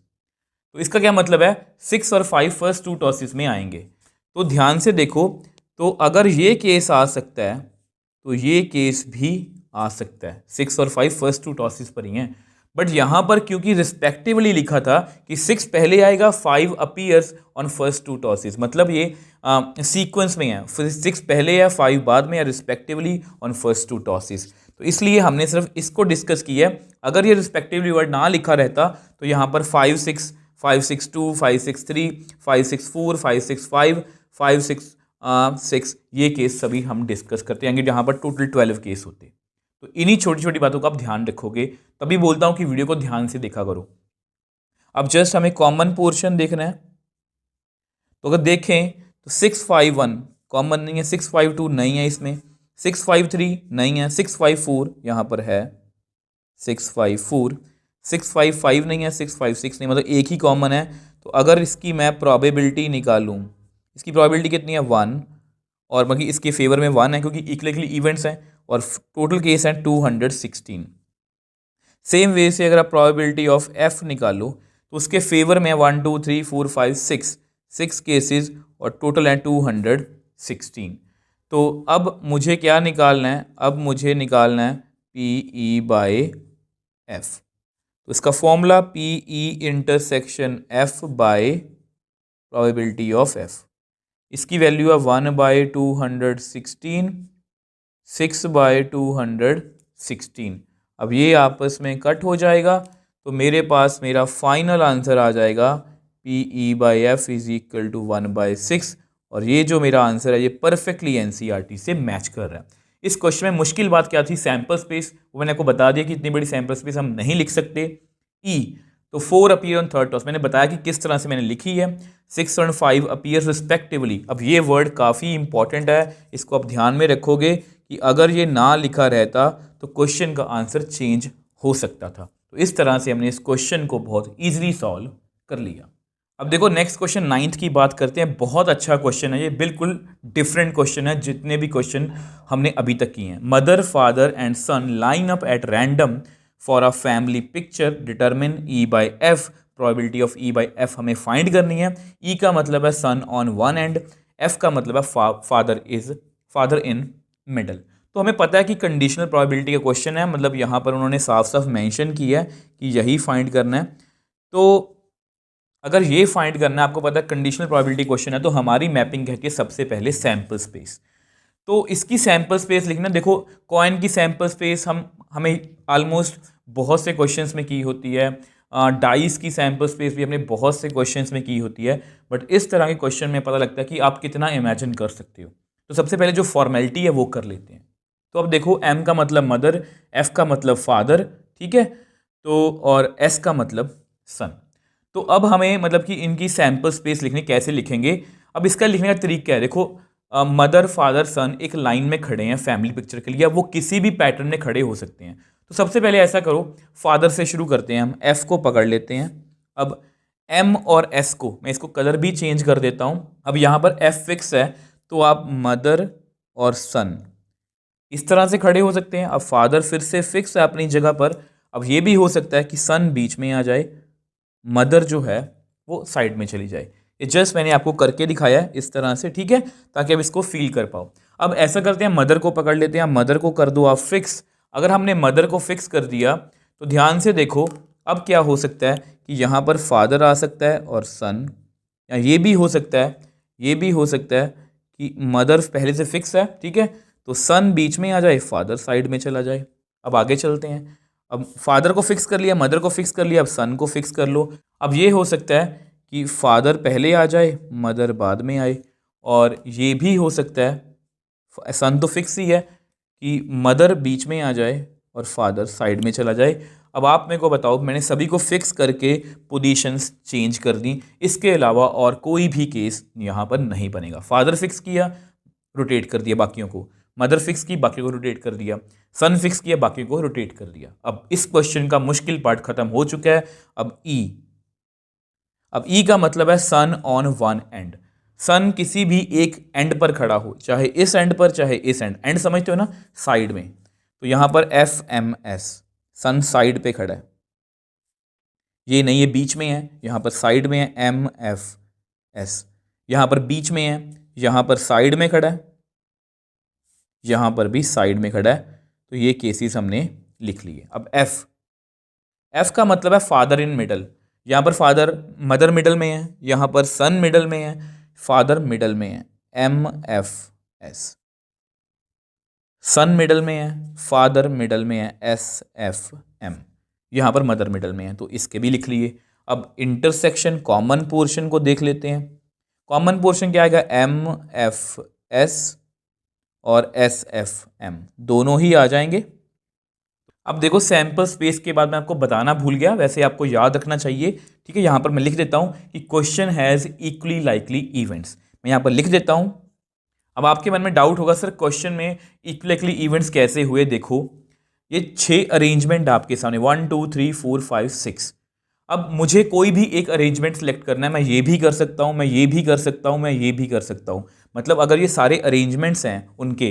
तो इसका क्या मतलब है, 6 और 5 फर्स्ट 2 टॉसेस में आएंगे। तो ध्यान से देखो, तो अगर ये केस आ सकता है तो ये केस भी आ सकता है, 6 और 5 फर्स्ट 2 टॉसेस पर ही हैं। बट यहाँ पर क्योंकि रिस्पेक्टिवली लिखा था कि 6 पहले आएगा, 5 अपीयर्स ऑन फर्स्ट 2 टॉसेस, मतलब ये सीक्वेंस में है, 6 पहले या 5 बाद में, या रिस्पेक्टिवली ऑन फर्स्ट 2 टॉसेस। तो इसलिए हमने सिर्फ इसको डिस्कस किया है। अगर ये रिस्पेक्टिवली वर्ड ना लिखा रहता तो यहाँ पर 5 6 5 6 2 5 6 3 5 6 4 5 6 5 5 6 6 ये केस सभी हम डिस्कस करते हैं, जहाँ पर टोटल 12 केस होते। तो इन्हीं छोटी छोटी बातों का आप ध्यान रखोगे, तभी बोलता हूँ कि वीडियो को ध्यान से देखा करो। अब जस्ट हमें कॉमन पोर्शन देखना है, तो अगर देखें तो 6 5 1 कॉमन नहीं है, 6 5 2 नहीं है इसमें, 653 नहीं है, 654 यहाँ पर है, 654, 655 नहीं है, 656 नहीं, मतलब एक ही कॉमन है। तो अगर इसकी मैं प्रोबेबिलिटी निकालूँ, इसकी प्रोबेबिलिटी कितनी है 1, और बाकी इसके फेवर में 1 है क्योंकि इक्वली इवेंट्स हैं, और टोटल केस है 216। सेम वे से अगर आप प्रोबेबिलिटी ऑफ एफ निकालो तो उसके फेवर में 1 2 3 4 5 6 केसेस और टोटल है 216। तो अब मुझे क्या निकालना है, अब मुझे निकालना है पी ई बाई एफ। तो इसका formula P E intersection F by probability of F. इसकी वैल्यू है 1/216, 6/216। अब ये आपस में कट हो जाएगा, तो मेरे पास मेरा फाइनल आंसर आ जाएगा P E by F is equal to 1/6। और ये जो मेरा आंसर है ये परफेक्टली एनसीईआरटी से मैच कर रहा है। इस क्वेश्चन में मुश्किल बात क्या थी, सैंपल स्पेस, वो मैंने आपको बता दिया कि इतनी बड़ी सैंपल स्पेस हम नहीं लिख सकते। ई तो 4 अपीयर ऑन थर्ड टॉस, मैंने बताया कि किस तरह से मैंने लिखी है, 6 और 5 अपीयर्स रिस्पेक्टिवली। अब ये वर्ड काफ़ी इंपॉर्टेंट है, इसको आप ध्यान में रखोगे कि अगर ये ना लिखा रहता तो क्वेश्चन का आंसर चेंज हो सकता था। तो इस तरह से हमने इस क्वेश्चन को बहुत ईजिली सॉल्व कर लिया। अब देखो नेक्स्ट क्वेश्चन 9th की बात करते हैं। बहुत अच्छा क्वेश्चन है ये, बिल्कुल डिफरेंट क्वेश्चन है जितने भी क्वेश्चन हमने अभी तक किए हैं। Mother father and son line up at random for a family picture, determine E by F. Probability of E by F हमें फाइंड करनी है। ई का मतलब है son on one end, F का मतलब है फादर इन मिडल। तो हमें पता है कि कंडीशनल प्रोबेबिलिटी का क्वेश्चन है, मतलब यहाँ पर उन्होंने साफ साफ मेंशन किया है कि यही फाइंड करना है। तो अगर ये फाइंड करना है, आपको पता है कंडीशनल प्रोबेबिलिटी क्वेश्चन है, तो हमारी मैपिंग कहती है सबसे पहले सैंपल स्पेस। तो इसकी सैंपल स्पेस लिखना, देखो कॉइन की सैंपल स्पेस हमें ऑलमोस्ट बहुत से क्वेश्चंस में की होती है, डाइस की सैंपल स्पेस भी हमने बहुत से क्वेश्चंस में की होती है, बट इस तरह के क्वेश्चन में पता लगता है कि आप कितना इमेजिन कर सकते हो। तो सबसे पहले जो फॉर्मेलिटी है वो कर लेते हैं। तो अब देखो एम का मतलब मदर, एफ का मतलब फादर, ठीक है, तो और एस का मतलब सन। तो अब हमें मतलब कि इनकी सैंपल स्पेस लिखनी, कैसे लिखेंगे। अब इसका लिखने का तरीका है, देखो मदर फादर सन एक लाइन में खड़े हैं फैमिली पिक्चर के लिए, अब वो किसी भी पैटर्न में खड़े हो सकते हैं। तो सबसे पहले ऐसा करो, फादर से शुरू करते हैं, हम एफ को पकड़ लेते हैं। अब एम और एस को मैं इसको कलर भी चेंज कर देता हूँ। अब यहाँ पर एफ फिक्स है, तो आप मदर और सन इस तरह से खड़े हो सकते हैं। अब फादर फिर से फिक्स है अपनी जगह पर। अब ये भी हो सकता है कि सन बीच में आ जाए, मदर जो है वो साइड में चली जाए। ये जस्ट मैंने आपको करके दिखाया है इस तरह से, ठीक है, ताकि आप इसको फील कर पाओ। अब ऐसा करते हैं, मदर को पकड़ लेते हैं, मदर को कर दो आप फिक्स। अगर हमने मदर को फिक्स कर दिया तो ध्यान से देखो अब क्या हो सकता है कि यहाँ पर फादर आ सकता है और सन, या ये भी हो सकता है, ये भी हो सकता है कि मदर पहले से फिक्स है, ठीक है, तो सन बीच में आ जाए, फादर साइड में चला जाए। अब आगे चलते हैं। अब फादर को फिक्स कर लिया, मदर को फिक्स कर लिया, अब सन को फिक्स कर लो। अब ये हो सकता है कि फादर पहले आ जाए, मदर बाद में आए, और ये भी हो सकता है, सन तो फिक्स ही है, कि मदर बीच में आ जाए और फादर साइड में चला जाए। अब आप मेरे को बताओ, मैंने सभी को फिक्स करके पोजीशंस चेंज कर दी, इसके अलावा और कोई भी केस यहाँ पर नहीं बनेगा। फादर फिक्स किया, रोटेट कर दिया बाकियों को, मदर फिक्स की, बाकियों को रोटेट कर दिया, सन फिक्स किया, बाकियों को रोटेट कर दिया। अब इस क्वेश्चन का मुश्किल पार्ट खत्म हो चुका है। अब ई का मतलब है सन ऑन वन एंड। सन किसी भी एक एंड पर खड़ा हो, चाहे इस एंड पर चाहे इस एंड समझते हो ना, साइड में। तो यहां पर एफ एम एस, सन साइड पे खड़ा है, ये नहीं है बीच में है, यहां पर साइड में है, एम एफ एस यहां पर बीच में है, यहां पर साइड में खड़ा है, यहां पर भी साइड में खड़ा है। तो ये केसेस हमने लिख लिए। अब एफ का मतलब है फादर इन मिडल। यहाँ पर फादर, मदर मिडल में है, यहाँ पर सन मिडल में है, फादर मिडल में है, एम एफ एस। सन मिडल में है, फादर मिडल में है, एस एफ एम। यहाँ पर मदर मिडल में है, तो इसके भी लिख लिए। अब इंटरसेक्शन कॉमन पोर्शन को देख लेते हैं। कॉमन पोर्शन क्या आएगा, एम एफ एस और एस एफ एम दोनों ही आ जाएंगे। अब देखो सैंपल स्पेस के बाद मैं आपको बताना भूल गया, वैसे आपको याद रखना चाहिए, ठीक है। यहाँ पर मैं लिख देता हूँ कि question has equally likely events. मैं यहाँ पर लिख देता हूँ, अब आपके मन में डाउट होगा सर क्वेश्चन में इक्वली इवेंट्स कैसे हुए। देखो ये 6 अरेंजमेंट आपके सामने 1 2 3 4 5 6। अब मुझे कोई भी एक अरेंजमेंट सेलेक्ट करना है, मैं ये भी कर सकता हूँ, मैं ये भी कर सकता हूँ, मैं ये भी कर सकता हूँ। मतलब अगर ये सारे अरेंजमेंट्स हैं उनके,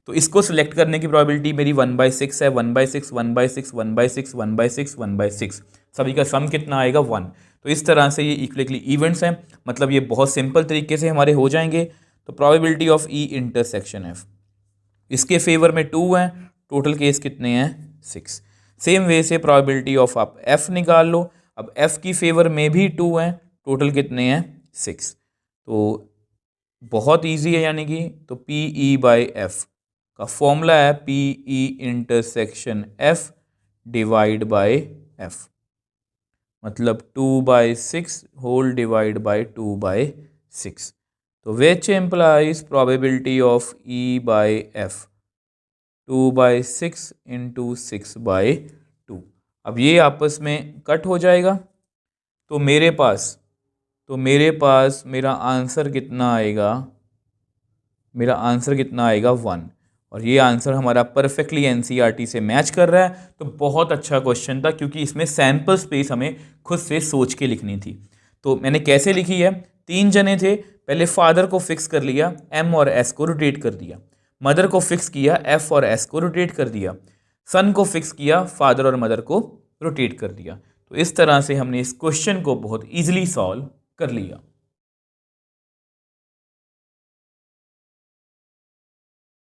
तो इसको सिलेक्ट करने की प्रोबेबिलिटी मेरी 1/6 है। 1/6 1/6 1/6 1/6 1/6, सभी का सम कितना आएगा 1। तो इस तरह से ये इक्वली इवेंट्स हैं, मतलब ये बहुत सिंपल तरीके से हमारे हो जाएंगे। तो probability of E intersection F, इसके फेवर में 2 हैं, टोटल केस कितने हैं 6। सेम वे से प्रोबेबिलिटी ऑफ आप एफ निकाल लो। अब एफ की फेवर में भी 2 हैं, टोटल कितने हैं 6। तो बहुत इजी है, यानी कि तो पी ई बाई एफ का फॉर्मूला है P E intersection F divide by F, मतलब 2/6 होल डिवाइड बाय 2/6। तो which implies probability of E by F 2/6 into 6/2। अब ये आपस में कट हो जाएगा, तो मेरे पास मेरा आंसर कितना आएगा, मेरा आंसर कितना आएगा 1। और ये आंसर हमारा परफेक्टली एनसीईआरटी से मैच कर रहा है। तो बहुत अच्छा क्वेश्चन था, क्योंकि इसमें सैंपल स्पेस हमें खुद से सोच के लिखनी थी। तो मैंने कैसे लिखी है, 3 जने थे, पहले फादर को फिक्स कर लिया, एम और एस को रोटेट कर दिया। मदर को फिक्स किया, एफ और एस को रोटेट कर दिया। सन को फिक्स किया, फादर और मदर को रोटेट कर दिया। तो इस तरह से हमने इस क्वेश्चन को बहुत ईजिली सॉल्व कर लिया।